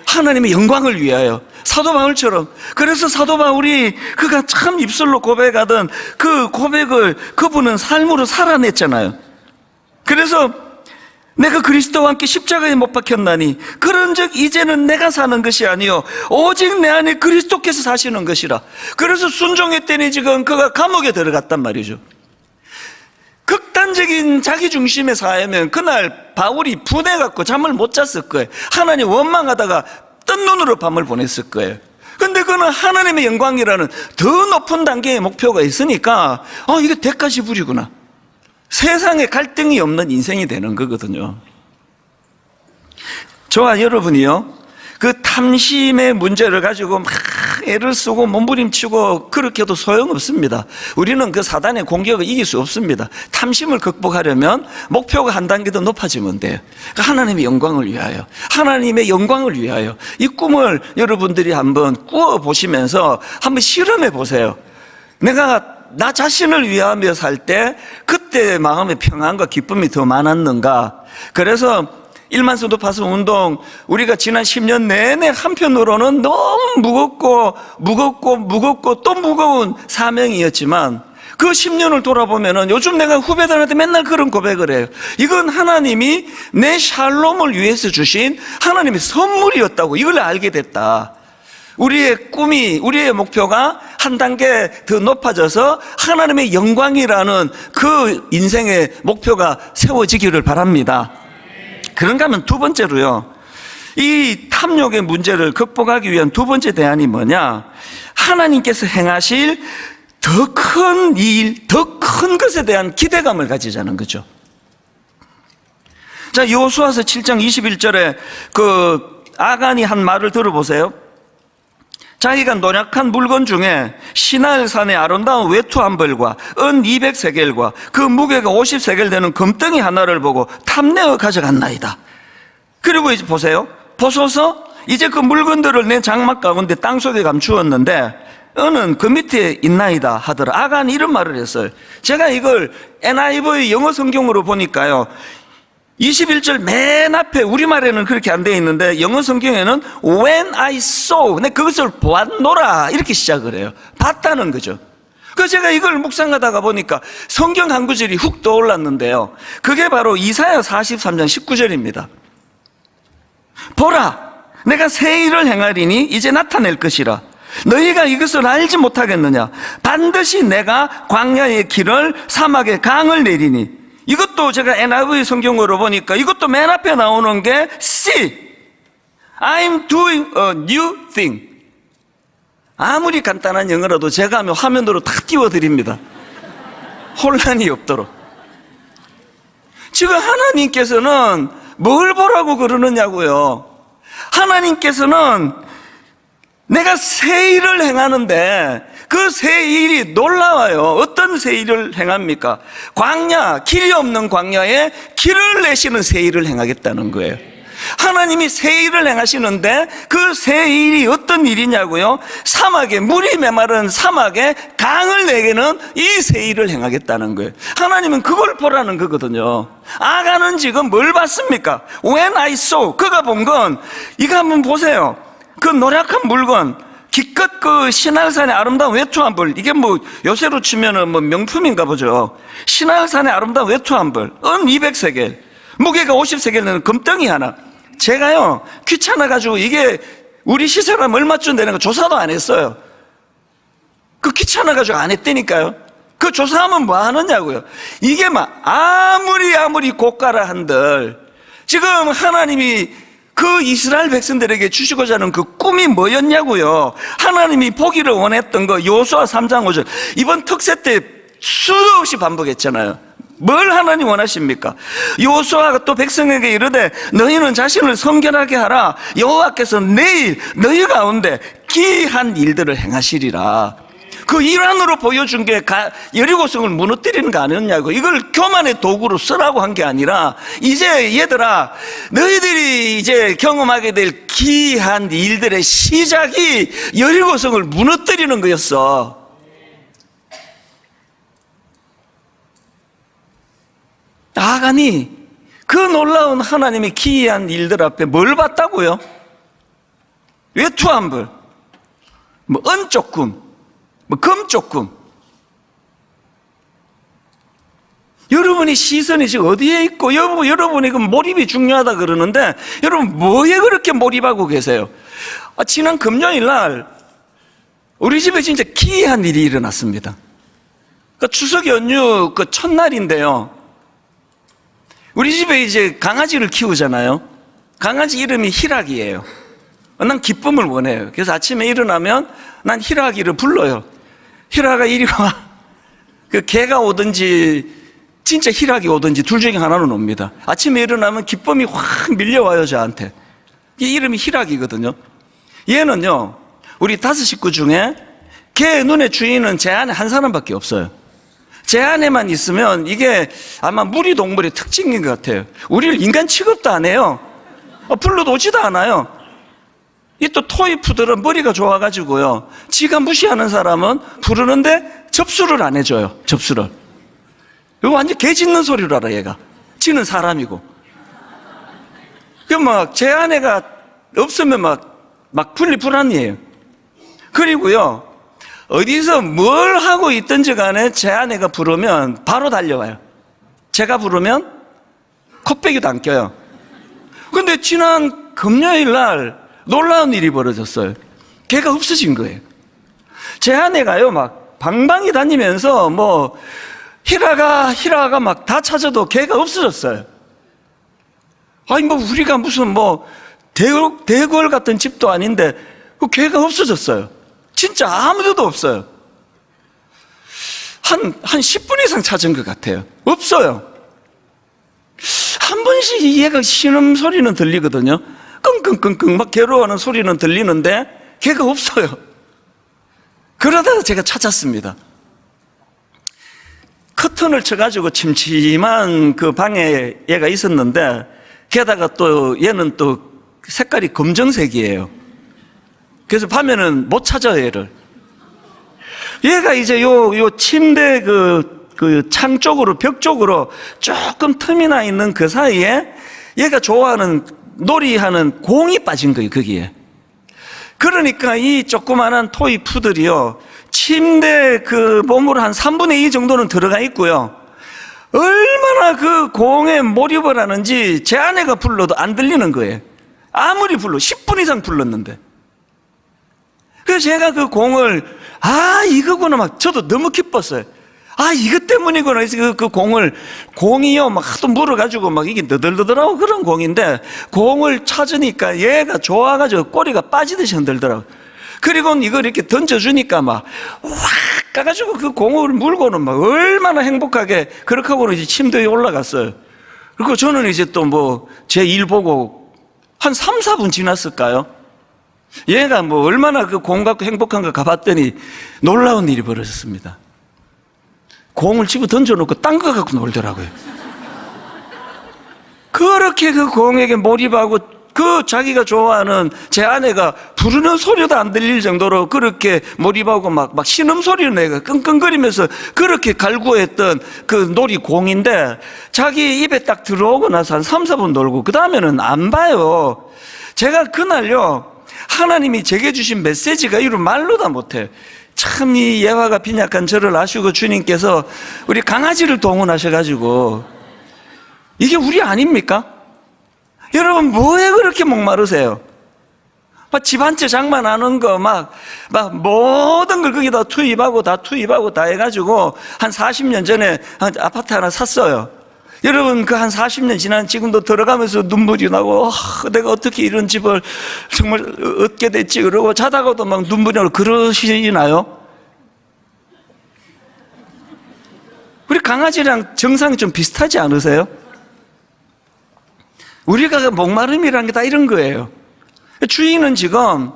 S1: 하나님의 영광을 위하여, 사도 바울처럼. 그래서 사도 바울이 그가 참 입술로 고백하던 그 고백을 그분은 삶으로 살아냈잖아요. 그래서 내가 그리스도와 함께 십자가에 못 박혔나니 그런즉 이제는 내가 사는 것이 아니요 오직 내 안에 그리스도께서 사시는 것이라. 그래서 순종했더니 지금 그가 감옥에 들어갔단 말이죠. 극단적인 자기중심의 사회면 그날 바울이 분해갖고 잠을 못 잤을 거예요. 하나님 원망하다가 뜬 눈으로 밤을 보냈을 거예요. 근데 그는 하나님의 영광이라는 더 높은 단계의 목표가 있으니까 이게 대가시 부리구나, 세상에 갈등이 없는 인생이 되는 거거든요. 저와 여러분이요, 그 탐심의 문제를 가지고 막 애를 쓰고 몸부림치고 그렇게 해도 소용없습니다. 우리는 그 사단의 공격을 이길 수 없습니다. 탐심을 극복하려면 목표가 한 단계 더 높아지면 돼요. 그러니까 하나님의 영광을 위하여, 하나님의 영광을 위하여 이 꿈을 여러분들이 한번 꾸어보시면서 한번 실험해 보세요. 내가 나 자신을 위하며 살 때 그때 마음의 평안과 기쁨이 더 많았는가? 그래서 일만수도 파수 운동, 우리가 지난 10년 내내 한편으로는 너무 무겁고 또 무거운 사명이었지만 그 10년을 돌아보면은 요즘 내가 후배들한테 맨날 그런 고백을 해요. 이건 하나님이 내 샬롬을 위해서 주신 하나님의 선물이었다고 이걸 알게 됐다. 우리의 꿈이, 우리의 목표가 한 단계 더 높아져서 하나님의 영광이라는 그 인생의 목표가 세워지기를 바랍니다. 그런가 하면 두 번째로요, 이 탐욕의 문제를 극복하기 위한 두 번째 대안이 뭐냐? 하나님께서 행하실 더 큰 일, 더 큰 것에 대한 기대감을 가지자는 거죠. 자, 여호수아서 7장 21절에 그 아간이 한 말을 들어보세요. 자기가 노력한 물건 중에 시날 산의 아름다운 외투 한 벌과 은 200세겔과 그 무게가 50세겔 되는 금덩이 하나를 보고 탐내어 가져갔나이다. 그리고 이제 보세요. 보소서, 이제 그 물건들을 내 장막 가운데 땅속에 감추었는데 은은 그 밑에 있나이다 하더라. 아간이 이런 말을 했어요. 제가 이걸 NIV 영어 성경으로 보니까요, 21절 맨 앞에 우리말에는 그렇게 안 되어 있는데 영어 성경에는 When I saw, 내 그것을 보았노라 이렇게 시작을 해요. 봤다는 거죠. 그래서 제가 이걸 묵상하다가 보니까 성경 한 구절이 훅 떠올랐는데요, 그게 바로 이사야 43장 19절입니다. 보라, 내가 새 일을 행하리니 이제 나타낼 것이라. 너희가 이것을 알지 못하겠느냐? 반드시 내가 광야의 길을 사막의 강을 내리니. 이것도 제가 NIV 성경으로 보니까 이것도 맨 앞에 나오는 게 See, I'm doing a new thing. 아무리 간단한 영어라도 제가 하면 화면으로 다 띄워드립니다. 혼란이 없도록. 지금 하나님께서는 뭘 보라고 그러느냐고요. 하나님께서는 내가 새 일을 행하는데 그 새 일이 놀라워요. 어떤 새 일을 행합니까? 광야, 길이 없는 광야에 길을 내시는 새 일을 행하겠다는 거예요. 하나님이 새 일을 행하시는데 그 새 일이 어떤 일이냐고요? 사막에, 물이 메마른 사막에 강을 내게는 이 새 일을 행하겠다는 거예요. 하나님은 그걸 보라는 거거든요. 아간은 지금 뭘 봤습니까? When I saw, 그가 본 건 이거 한번 보세요. 그 노력한 물건, 기껏 그 시날산의 아름다운 외투 한 벌, 이게 뭐 요새로 치면은 뭐 명품인가 보죠. 시날산의 아름다운 외투 한 벌, 은 200세겔, 무게가 50세겔 되는 금덩이 하나. 제가요, 귀찮아가지고 이게 우리 시세라면 얼마쯤 되는 거 조사도 안 했어요. 그 귀찮아가지고 안 했다니까요. 그 조사하면 뭐 하느냐고요. 이게 막 아무리 고가라 한들 지금 하나님이 그 이스라엘 백성들에게 주시고자 하는 그 꿈이 뭐였냐고요. 하나님이 보기를 원했던 거 여호수아 3장 5절 이번 특세 때 수없이 반복했잖아요. 뭘 하나님 원하십니까? 여호수아가 또 백성에게 이르되 너희는 자신을 성결하게 하라. 여호와께서 내일 너희 가운데 기이한 일들을 행하시리라. 그 일환으로 보여준 게 여리고성을 무너뜨리는 거 아니었냐고. 이걸 교만의 도구로 쓰라고 한 게 아니라 이제 얘들아, 너희들이 이제 경험하게 될 기이한 일들의 시작이 여리고성을 무너뜨리는 거였어. 아간이 그 놀라운 하나님의 기이한 일들 앞에 뭘 봤다고요? 외투 한 벌, 뭐 은 조금, 뭐 금 조금. 여러분이 시선이 지금 어디에 있고, 여러분이 그 몰입이 중요하다 그러는데 여러분 뭐에 그렇게 몰입하고 계세요? 지난 금요일 날 우리 집에 진짜 기이한 일이 일어났습니다. 그 추석 연휴 그 첫날인데요, 우리 집에 이제 강아지를 키우잖아요. 강아지 이름이 희락이에요. 난 기쁨을 원해요. 그래서 아침에 일어나면 난 희락이를 불러요. 희락아 이리 와. 그 개가 오든지 진짜 희락이 오든지 둘 중에 하나는 옵니다. 아침에 일어나면 기쁨이 확 밀려와요, 저한테. 이 이름이 희락이거든요. 얘는요, 우리 5식구 중에 걔 눈의 주인은 제 안에 한 사람밖에 없어요. 제 안에만 있으면 이게 아마 무리 동물의 특징인 것 같아요. 우리를 인간 취급도 안 해요. 불러도 오지도 않아요. 이 또 토이푸들은 머리가 좋아가지고요, 지가 무시하는 사람은 부르는데 접수를 안 해줘요. 접수를. 이거 완전 개 짖는 소리를 알아. 얘가 지는 사람이고. 그 막 제 아내가 없으면 막 분리불안이에요. 그리고요, 어디서 뭘 하고 있든지 간에 제 아내가 부르면 바로 달려와요. 제가 부르면 콧배기도 안 껴요. 근데 지난 금요일 날 놀라운 일이 벌어졌어요. 걔가 없어진 거예요. 제 아내가요, 막 방방이 다니면서 뭐 히라가 막 다 찾아도 걔가 없어졌어요. 아니 뭐 우리가 무슨 뭐 대궐 같은 집도 아닌데 그 걔가 없어졌어요. 진짜 아무데도 없어요. 한 10분 이상 찾은 것 같아요. 없어요. 한 번씩 얘가 신음 소리는 들리거든요. 끙끙끙끙 막 괴로워하는 소리는 들리는데 걔가 없어요. 그러다가 제가 찾았습니다. 커튼을 쳐가지고 침침한 그 방에 얘가 있었는데 게다가 또 얘는 또 색깔이 검정색이에요. 그래서 밤에는 못 찾아요, 얘를. 얘가 이제 요 침대 그 창 쪽으로, 벽 쪽으로 조금 틈이 나 있는 그 사이에 얘가 좋아하는 놀이하는 공이 빠진 거예요, 거기에. 그러니까 이 조그만한 토이 푸들이요, 침대 그 보물 한 3분의 2 정도는 들어가 있고요. 얼마나 그 공에 몰입을 하는지 제 아내가 불러도 안 들리는 거예요. 아무리 불러, 10분 이상 불렀는데. 그래서 제가 그 공을, 이거구나, 막 저도 너무 기뻤어요. 이것 때문이구나. 그래서 그 공이요, 막 하도 물어가지고 막 이게 너덜너덜하고 그런 공인데, 공을 찾으니까 얘가 좋아가지고 꼬리가 빠지듯이 흔들더라고요. 그리고 이걸 이렇게 던져주니까 막, 확 까가지고 그 공을 물고는 막 얼마나 행복하게, 그렇게 하고는 이제 침대에 올라갔어요. 그리고 저는 이제 또 뭐, 제 일 보고 한 3, 4분 지났을까요? 얘가 뭐 얼마나 그 공 갖고 행복한가 가봤더니 놀라운 일이 벌어졌습니다. 공을 집어 던져놓고 딴 거 갖고 놀더라고요. 그렇게 그 공에게 몰입하고 그 자기가 좋아하는 제 아내가 부르는 소리도 안 들릴 정도로 그렇게 몰입하고 막 신음소리를 내가 끙끙거리면서 그렇게 갈구했던 그 놀이공인데 자기 입에 딱 들어오고 나서 한 3, 4분 놀고 그 다음에는 안 봐요. 제가 그날요, 하나님이 제게 주신 메시지가 이런 말로 다 못해요. 참 이 예화가 빈약한 저를 아시고 주님께서 우리 강아지를 동원하셔가지고 이게 우리 아닙니까? 여러분 뭐에 그렇게 목마르세요? 막 집 한 채 장만하는 거 막 모든 걸 거기다 투입하고 다 해가지고 한 40년 전에 아파트 하나 샀어요. 여러분 그 한 40년 지난 지금도 들어가면서 눈물이 나고 내가 어떻게 이런 집을 정말 얻게 됐지 그러고 자다가도 막 눈물이 나고 그러시나요? 우리 강아지랑 정상이 좀 비슷하지 않으세요? 우리가 목마름이라는 게 다 이런 거예요. 주인은 지금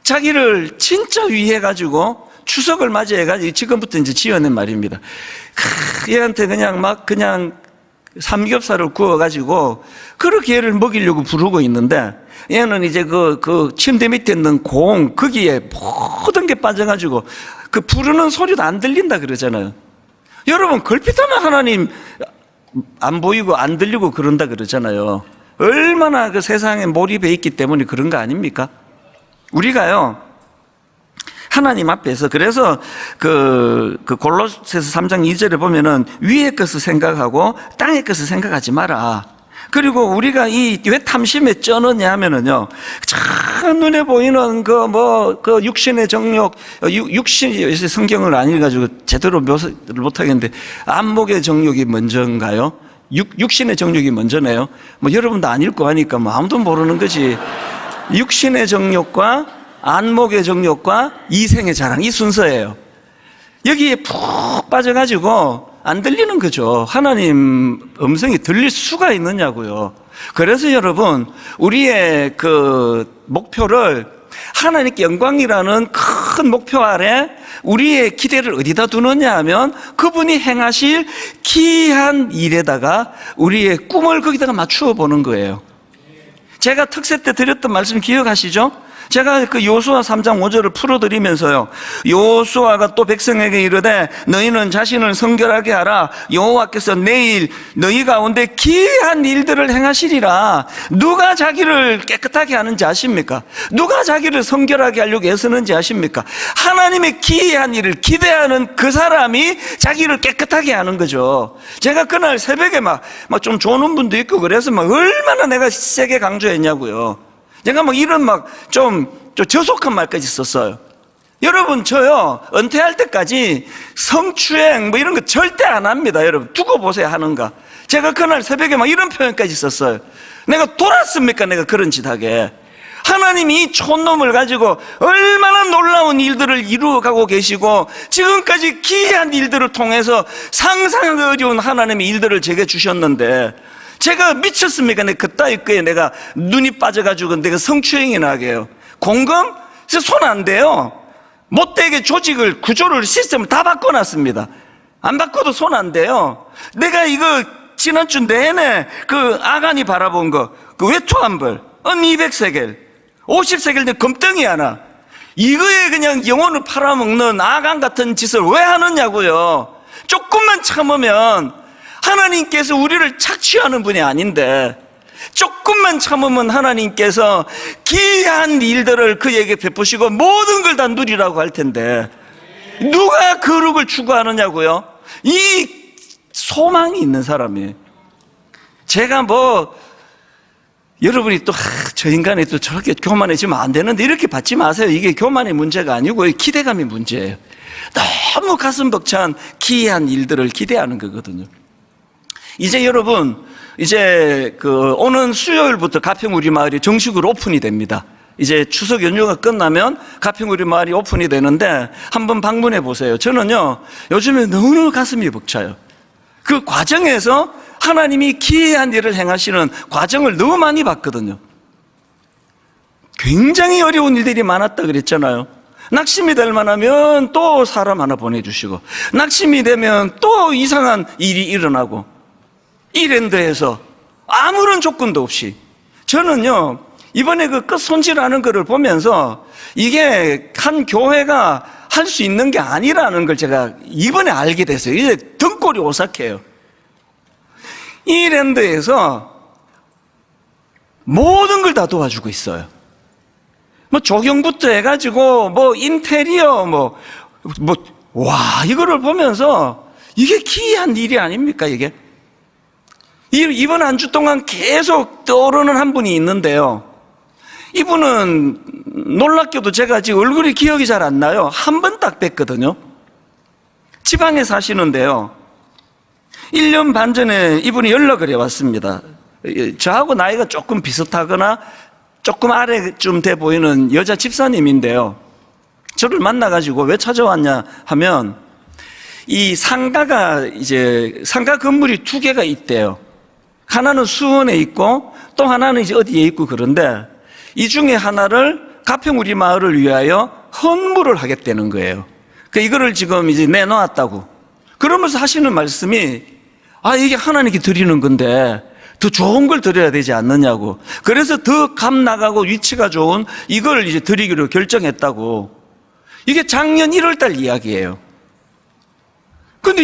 S1: 자기를 진짜 위해가지고 추석을 맞이해가지고 지금부터 이제 지어낸 말입니다. 얘한테 그냥 삼겹살을 구워가지고 그렇게 얘를 먹이려고 부르고 있는데 얘는 이제 그 침대 밑에 있는 공 거기에 모든 게 빠져가지고 그 부르는 소리도 안 들린다 그러잖아요. 여러분 걸핏하면 하나님 안 보이고 안 들리고 그런다 그러잖아요. 얼마나 그 세상에 몰입해 있기 때문에 그런 거 아닙니까? 우리가요 하나님 앞에서 그래서 그 골로새서 3장 2절에 보면은 위의 것을 생각하고 땅의 것을 생각하지 마라. 그리고 우리가 왜 탐심에 쩌느냐 하면은요, 참 눈에 보이는 그 육신의 정욕, 육신, 성경을 안 읽어가지고 제대로 묘사를 못하겠는데, 안목의 정욕이 먼저인가요? 육신의 정욕이 먼저네요. 뭐 여러분도 안 읽고 하니까 뭐 아무도 모르는 거지. 육신의 정욕과 안목의 정욕과 이생의 자랑, 이 순서예요. 여기에 푹 빠져가지고 안 들리는 거죠. 하나님 음성이 들릴 수가 있느냐고요. 그래서 여러분, 우리의 그 목표를 하나님께 영광이라는 큰 목표 아래 우리의 기대를 어디다 두느냐 하면 그분이 행하실 기이한 일에다가 우리의 꿈을 거기다가 맞추어 보는 거예요. 제가 특세 때 드렸던 말씀 기억하시죠? 제가 그 요수아 3장 5절을 풀어드리면서요, 요수아가 또 백성에게 이르되 너희는 자신을 성결하게 하라. 여호와께서 내일 너희 가운데 기이한 일들을 행하시리라. 누가 자기를 깨끗하게 하는지 아십니까? 누가 자기를 성결하게 하려고 애쓰는지 아십니까? 하나님의 기이한 일을 기대하는 그 사람이 자기를 깨끗하게 하는 거죠. 제가 그날 새벽에 막 좀 조는 분도 있고 그래서 막 얼마나 내가 세게 강조했냐고요. 제가 막 이런 좀 저속한 말까지 썼어요. 여러분, 저요, 은퇴할 때까지 성추행 이런 거 절대 안 합니다. 여러분, 두고 보세요, 하는가. 제가 그날 새벽에 막 이런 표현까지 썼어요. 내가 돌았습니까? 내가 그런 짓 하게. 하나님이 이 촌놈을 가지고 얼마나 놀라운 일들을 이루어가고 계시고 지금까지 기이한 일들을 통해서 상상하기 어려운 하나님의 일들을 제게 주셨는데 제가 미쳤습니까? 내가 그따위 거에 내가 눈이 빠져가지고 내가 성추행이나 하게 해요. 공금? 손 안 돼요. 못되게 조직을, 구조를, 시스템을 다 바꿔놨습니다. 안 바꿔도 손 안 돼요. 내가 이거 지난주 내내 그 아간이 바라본 거, 그 외투한벌, 200세겔, 50세겔 내 금덩이 하나, 이거에 그냥 영혼을 팔아먹는 아간 같은 짓을 왜 하느냐고요. 조금만 참으면 하나님께서 우리를 착취하는 분이 아닌데, 조금만 참으면 하나님께서 기이한 일들을 그에게 베푸시고 모든 걸 다 누리라고 할 텐데 누가 거룩을 추구하느냐고요. 이 소망이 있는 사람이. 제가 여러분이 또 저 인간이 또 저렇게 교만해지면 안 되는데 이렇게 받지 마세요. 이게 교만의 문제가 아니고 기대감의 문제예요. 너무 가슴 벅찬 기이한 일들을 기대하는 거거든요. 이제 여러분, 이제 오는 수요일부터 가평우리 마을이 정식으로 오픈이 됩니다. 이제 추석 연휴가 끝나면 가평우리 마을이 오픈이 되는데 한번 방문해 보세요. 저는요, 요즘에 너무 가슴이 벅차요. 그 과정에서 하나님이 기이한 일을 행하시는 과정을 너무 많이 봤거든요. 굉장히 어려운 일들이 많았다 그랬잖아요. 낙심이 될 만하면 또 사람 하나 보내주시고, 낙심이 되면 또 이상한 일이 일어나고, 이랜드에서 아무런 조건도 없이. 저는요, 이번에 그 끝손질하는 거를 보면서 이게 한 교회가 할 수 있는 게 아니라는 걸 제가 이번에 알게 됐어요. 이제 등골이 오싹해요. 이랜드에서 모든 걸 다 도와주고 있어요. 조경부터 해가지고 인테리어 와, 이거를 보면서 이게 기이한 일이 아닙니까, 이게? 이번 한 주 동안 계속 떠오르는 한 분이 있는데요. 이분은 놀랍게도 제가 지금 얼굴이 기억이 잘 안 나요. 한 번 딱 뵀거든요. 지방에 사시는데요. 1년 반 전에 이분이 연락을 해왔습니다. 저하고 나이가 조금 비슷하거나 조금 아래쯤 돼 보이는 여자 집사님인데요. 저를 만나가지고 왜 찾아왔냐 하면 이 상가 건물이 2개가 있대요. 하나는 수원에 있고 또 하나는 이제 어디에 있고 그런데 이 중에 하나를 가평우리 마을을 위하여 헌물을 하겠다는 거예요. 이거를 지금 이제 내놓았다고. 그러면서 하시는 말씀이 이게 하나님께 드리는 건데 더 좋은 걸 드려야 되지 않느냐고. 그래서 더 값 나가고 위치가 좋은 이걸 이제 드리기로 결정했다고. 이게 작년 1월달 이야기예요. 근데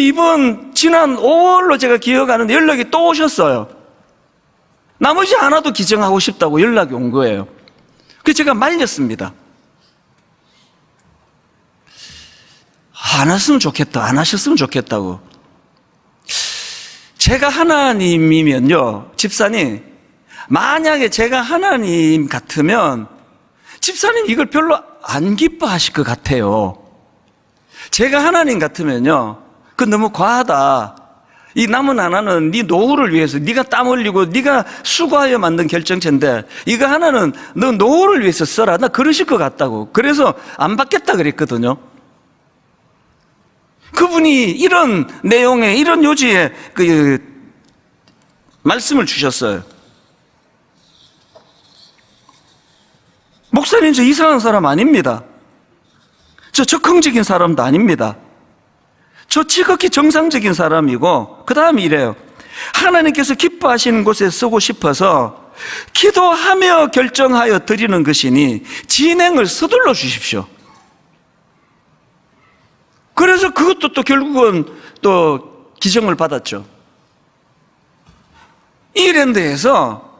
S1: 지난 5월로 제가 기억하는데 연락이 또 오셨어요. 나머지 하나도 기증하고 싶다고 연락이 온 거예요. 그래서 제가 말렸습니다. 안 했으면 좋겠다, 안 하셨으면 좋겠다고. 제가 하나님이면요, 집사님, 만약에 제가 하나님 같으면 집사님 이걸 별로 안 기뻐하실 것 같아요. 제가 하나님 같으면요, 너무 과하다. 이 남은 하나는 네 노후를 위해서 네가 땀 흘리고 네가 수고하여 만든 결정체인데 이거 하나는 너 노후를 위해서 써라. 나 그러실 것 같다고. 그래서 안 받겠다 그랬거든요. 그분이 이런 내용의 이런 요지에 말씀을 주셨어요. 목사님, 저 이상한 사람 아닙니다. 저 적극적인 사람도 아닙니다. 저 지극히 정상적인 사람이고, 그 다음에 이래요. 하나님께서 기뻐하시는 곳에 쓰고 싶어서 기도하며 결정하여 드리는 것이니 진행을 서둘러 주십시오. 그래서 그것도 또 결국은 또 기정을 받았죠. 이랜드에서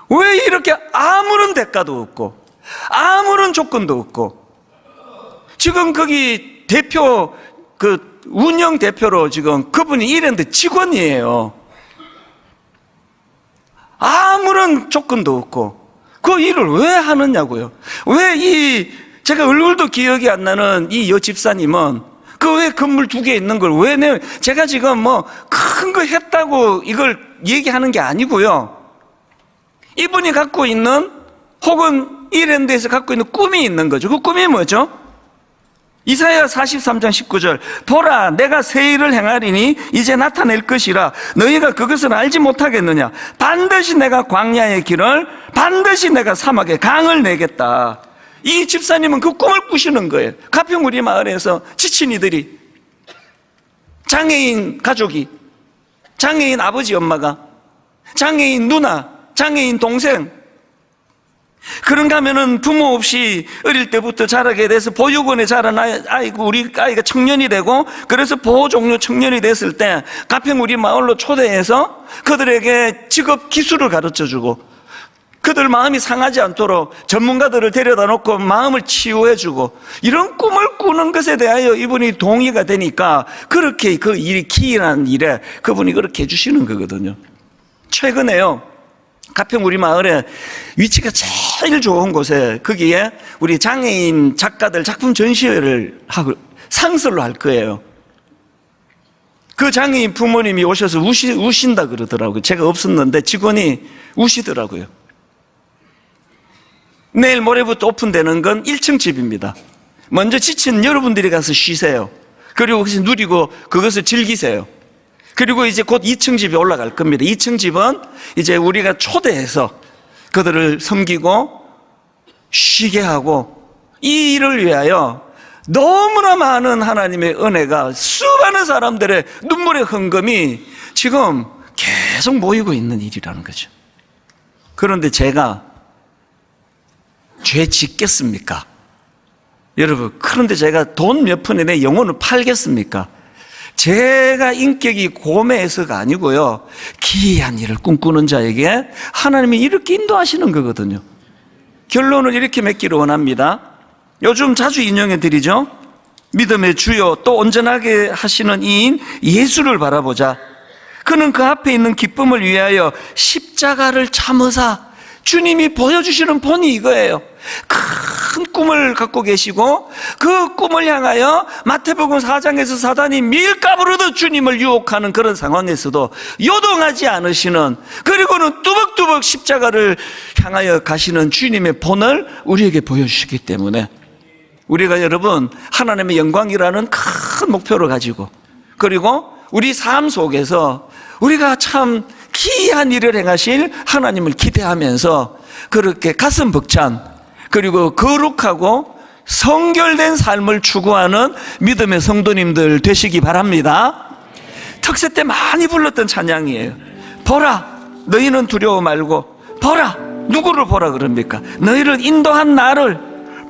S1: 왜 이렇게 아무런 대가도 없고 아무런 조건도 없고, 지금 거기 대표, 그 운영 대표로 지금 그분이 이랜드 직원이에요. 아무런 조건도 없고 그 일을 왜 하느냐고요. 왜 제가 얼굴도 기억이 안 나는 이 여집사님은 그 왜 건물 2개 있는 걸 왜 제가 지금 뭐 큰 거 했다고 이걸 얘기하는 게 아니고요. 이분이 갖고 있는, 혹은 이랜드에서 갖고 있는 꿈이 있는 거죠. 그 꿈이 뭐죠? 이사야 43장 19절, 보라 내가 새 일을 행하리니 이제 나타낼 것이라 너희가 그것을 알지 못하겠느냐. 반드시 내가 광야의 길을, 반드시 내가 사막에 강을 내겠다. 이 집사님은 그 꿈을 꾸시는 거예요. 가평 우리 마을에서 지친 이들이, 장애인 가족이, 장애인 아버지 엄마가, 장애인 누나, 장애인 동생, 그런가 하면은 부모 없이 어릴 때부터 자라게 돼서 보육원에 자란 아이고, 우리 아이가 청년이 되고, 그래서 보호 종료 청년이 됐을 때 가평 우리 마을로 초대해서 그들에게 직업 기술을 가르쳐 주고, 그들 마음이 상하지 않도록 전문가들을 데려다 놓고 마음을 치유해 주고, 이런 꿈을 꾸는 것에 대하여 이분이 동의가 되니까 그렇게 그 일이 기인한 일에 그분이 그렇게 해주시는 거거든요. 최근에요, 가평 우리 마을에 위치가 제일 좋은 곳에, 거기에 우리 장애인 작가들 작품 전시회를 하고 상설로 할 거예요. 그 장애인 부모님이 오셔서 우신다 그러더라고요. 제가 없었는데 직원이 우시더라고요. 내일 모레부터 오픈되는 건 1층 집입니다. 먼저 지친 여러분들이 가서 쉬세요. 그리고 그것을 누리고 그것을 즐기세요. 그리고 이제 곧 2층 집이 올라갈 겁니다. 2층 집은 이제 우리가 초대해서 그들을 섬기고 쉬게 하고, 이 일을 위하여 너무나 많은 하나님의 은혜가 수많은 사람들의 눈물의 헌금이 지금 계속 모이고 있는 일이라는 거죠. 그런데 제가 죄 짓겠습니까? 여러분, 그런데 제가 돈 몇 푼에 내 영혼을 팔겠습니까? 제가 인격이 고매해서가 아니고요, 기이한 일을 꿈꾸는 자에게 하나님이 이렇게 인도하시는 거거든요. 결론을 이렇게 맺기를 원합니다. 요즘 자주 인용해 드리죠. 믿음의 주요 또 온전하게 하시는 이인 예수를 바라보자. 그는 그 앞에 있는 기쁨을 위하여 십자가를 참으사. 주님이 보여주시는 본이 이거예요. 큰 꿈을 갖고 계시고 그 꿈을 향하여 마태복음 4장에서 사단이 밀가부르듯 주님을 유혹하는 그런 상황에서도 요동하지 않으시는, 그리고는 뚜벅뚜벅 십자가를 향하여 가시는 주님의 본을 우리에게 보여주시기 때문에 우리가, 여러분, 하나님의 영광이라는 큰 목표를 가지고, 그리고 우리 삶 속에서 우리가 참 기이한 일을 행하실 하나님을 기대하면서 그렇게 가슴 벅찬, 그리고 거룩하고 성결된 삶을 추구하는 믿음의 성도님들 되시기 바랍니다. 특세 때 많이 불렀던 찬양이에요. 보라 너희는 두려워 말고, 보라, 누구를 보라 그럽니까? 너희를 인도한 나를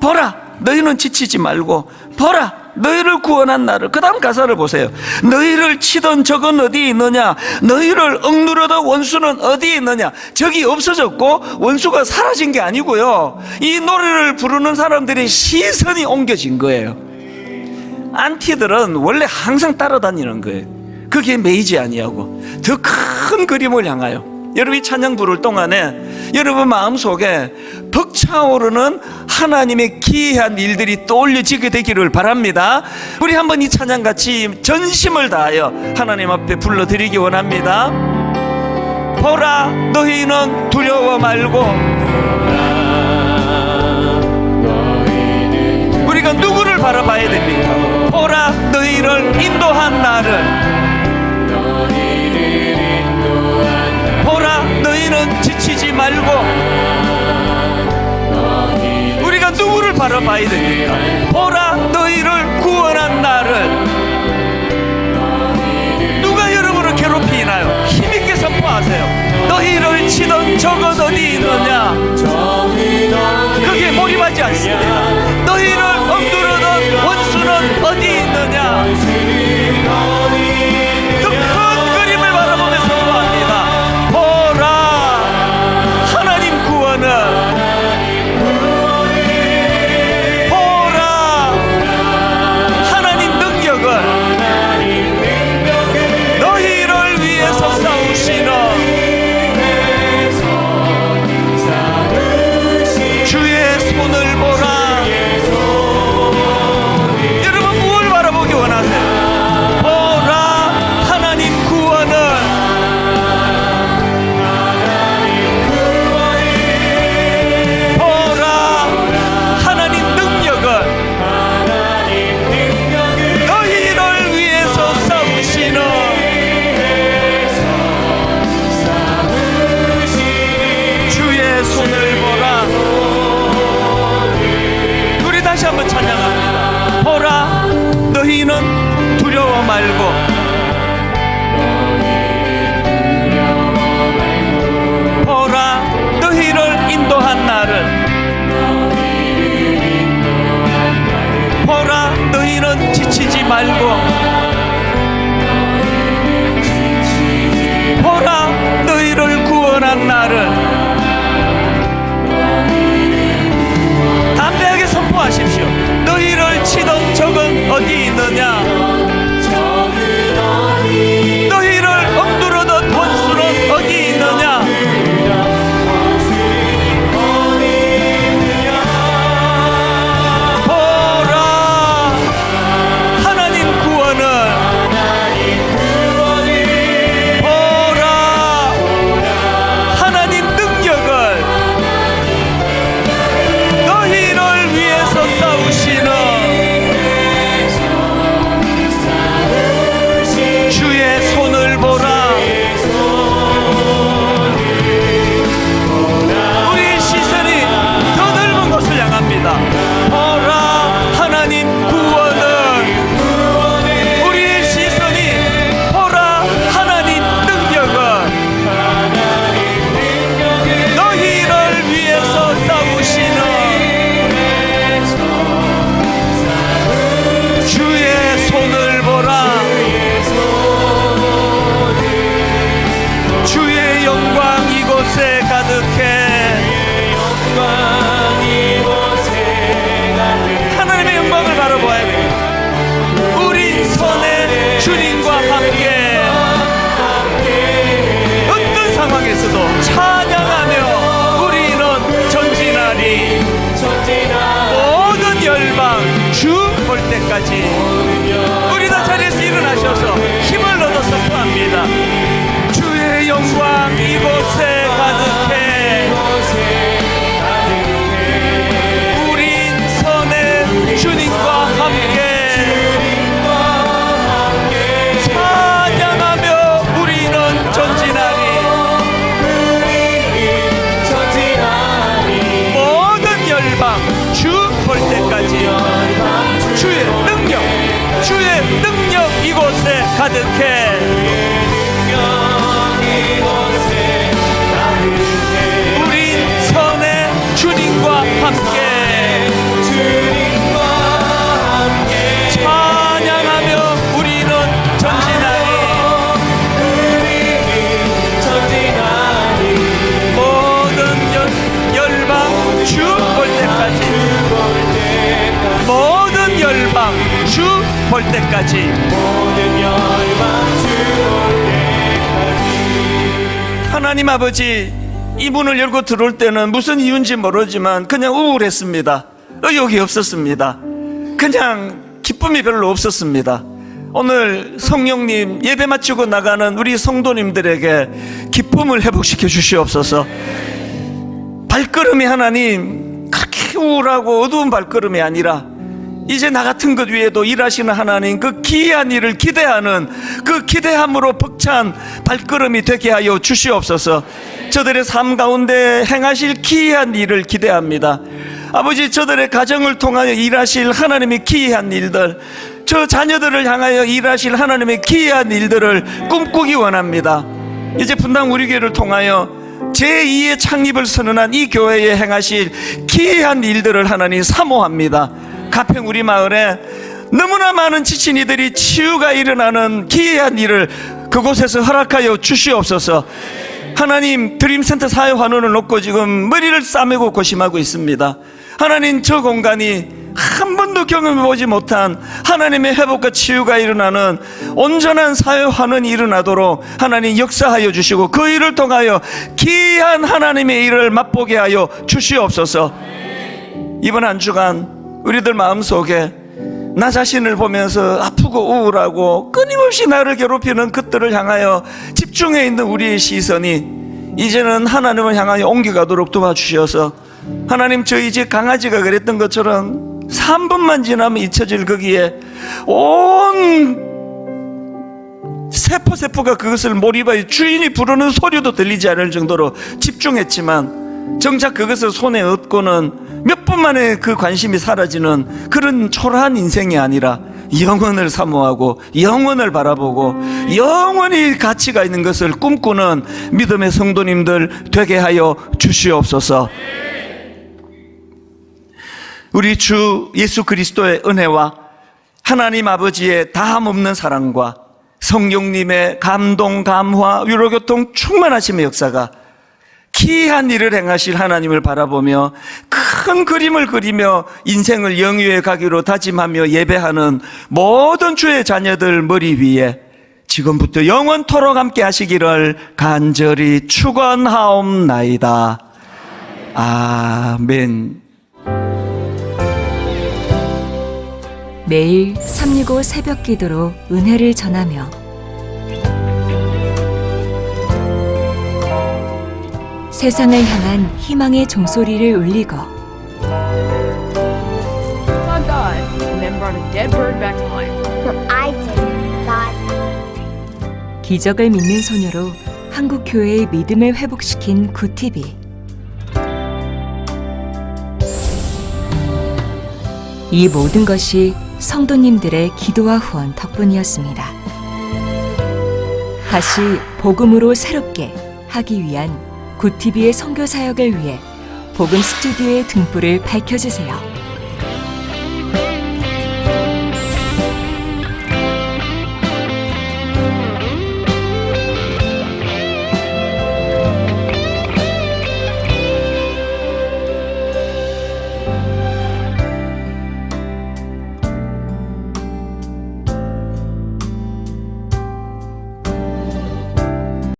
S1: 보라, 너희는 지치지 말고, 보라 너희를 구원한 나를. 그 다음 가사를 보세요. 너희를 치던 적은 어디 있느냐, 너희를 억누르던 원수는 어디 있느냐. 적이 없어졌고 원수가 사라진 게 아니고요, 이 노래를 부르는 사람들의 시선이 옮겨진 거예요. 안티들은 원래 항상 따라다니는 거예요. 그게 매이지 아니하고 더 큰 그림을 향하여. 여러분, 이 찬양 부를 동안에 여러분 마음속에 벅차오르는 하나님의 기이한 일들이 떠올려지게 되기를 바랍니다. 우리 한번 이 찬양 같이 전심을 다하여 하나님 앞에 불러드리기 원합니다. 보라 너희는 두려워 말고. 우리가 누구를 바라봐야 됩니까? 보라 너희를 인도한 나를. 보라 너희는 지치지 말고. 우리가 누구를 바라봐야 됩니까? 보라 너희를 구원한 나를. 누가 여러분을 괴롭히나요? 힘있게 선포하세요. 너희를 치던 적 적은 어디 있느냐? 거기에 몰입하지 않습니다. 너희를 억누르던 원수는 어디 있느냐? 그 큰 그림을 바라보면서 기도합니다. 보라, 하나님 구원은, 보라, 하나님 능력은 너희를 위해서 싸우시는 주의 손을 보라. 여러분 무엇을 바라보기 원하세요? 보라, 하나님 구원은, 보라, 하나님 능력은 너희를 위해서 싸우시는 주의 손을 보라. 우리 다시 한번 찬양합니다. 보라, 너희는 두려워 말고, 보라, 너희를 인도한 나를, 보라, 너희는 지치지 말고, 보라, 너희를 구원한 나를. 담대하게 선포하십시오. 너희를 치던 적은 어디 있느냐? 너희를 억누르던 원수는 어디 있느냐? 보라, 하나님 구원은, 보라, 하나님 능력을 너희를 위해서 싸우시는 주의 손을 보라. 우리의 시선이 더 넓은 곳을 향합니다. 보라, 하나님 구원은, 우리의 시선이 보라, 하나님 능력은 너희를 위해서 싸우시는 주의 손을 보라. 주의 영광 이곳에 가득해. 하나님의 영광을 바라보아야 됩니다. 우리 손에 주님과 함께 어떤 상황에서도 찬양하며 우리는 전진하리. 모든 열방 주 볼 때까지. 우리 다 자리에서 일어나셔서 힘을 얻어서 구합니다. 주의 영광 이곳에 가득해. 우린 선에 주님과 함께 찬양하며 우리는 전진하리. 모든 열방 주 볼 때까지. 주의 능력 이곳에 가득해. 우린 선에 주님과 함께 찬양하며 우리는 전진하리. 모든 열방 주 볼 때까지. 모든 열방 주 볼 때까지. 하나님 아버지, 이 문을 열고 들어올 때는 무슨 이유인지 모르지만 그냥 우울했습니다. 의욕이 없었습니다. 그냥 기쁨이 별로 없었습니다. 오늘 성령님 예배 마치고 나가는 우리 성도님들에게 기쁨을 회복시켜 주시옵소서. 발걸음이 하나님 그렇게 우울하고 어두운 발걸음이 아니라 이제 나 같은 것 위에도 일하시는 하나님, 그 기이한 일을 기대하는 그 기대함으로 벅찬 발걸음이 되게 하여 주시옵소서. 저들의 삶 가운데 행하실 기이한 일을 기대합니다. 아버지, 저들의 가정을 통하여 일하실 하나님의 기이한 일들, 저 자녀들을 향하여 일하실 하나님의 기이한 일들을 꿈꾸기 원합니다. 이제 분당 우리 교회를 통하여 제2의 창립을 선언한 이 교회에 행하실 기이한 일들을 하나님 사모합니다. 가평 우리 마을에 너무나 많은 지친 이들이 치유가 일어나는 기이한 일을 그곳에서 허락하여 주시옵소서. 하나님, 드림센터 사회 환원을 놓고 지금 머리를 싸매고 고심하고 있습니다. 하나님, 저 공간이 한 번도 경험해보지 못한 하나님의 회복과 치유가 일어나는 온전한 사회 환원이 일어나도록 하나님 역사하여 주시고, 그 일을 통하여 기이한 하나님의 일을 맛보게 하여 주시옵소서. 이번 한 주간 우리들 마음속에 나 자신을 보면서 아프고 우울하고 끊임없이 나를 괴롭히는 것들을 향하여 집중해 있는 우리의 시선이 이제는 하나님을 향하여 옮겨가도록 도와주셔서, 하나님, 저희 집 강아지가 그랬던 것처럼 3분만 지나면 잊혀질 거기에 온 세포가 그것을 몰입하여 주인이 부르는 소리도 들리지 않을 정도로 집중했지만, 정작 그것을 손에 얻고는 몇 분 만에 그 관심이 사라지는 그런 초라한 인생이 아니라 영원을 사모하고 영원을 바라보고 영원히 가치가 있는 것을 꿈꾸는 믿음의 성도님들 되게 하여 주시옵소서. 우리 주 예수 그리스도의 은혜와 하나님 아버지의 다함없는 사랑과 성령님의 감동, 감화, 위로교통 충만하심의 역사가 기이한 일을 행하실 하나님을 바라보며 큰 그림을 그리며 인생을 영위해 가기로 다짐하며 예배하는 모든 주의 자녀들 머리 위에 지금부터 영원토록 함께 하시기를 간절히 축원하옵나이다. 아멘.
S3: 매일 365 새벽 기도로 은혜를 전하며 세상을 향한 희망의 종소리를 울리고
S4: saw God and then brought a dead bird back to life.
S5: No, I didn't. God.
S3: 기적을 믿는 소녀로 한국 교회의 믿음을 회복시킨 굿TV. 이 모든 것이 성도님들의 기도와 후원 덕분이었습니다. 다시 복음으로 새롭게 하기 위한 굿TV의 선교 사역을 위해 복음 스튜디오의 등불을 밝혀주세요.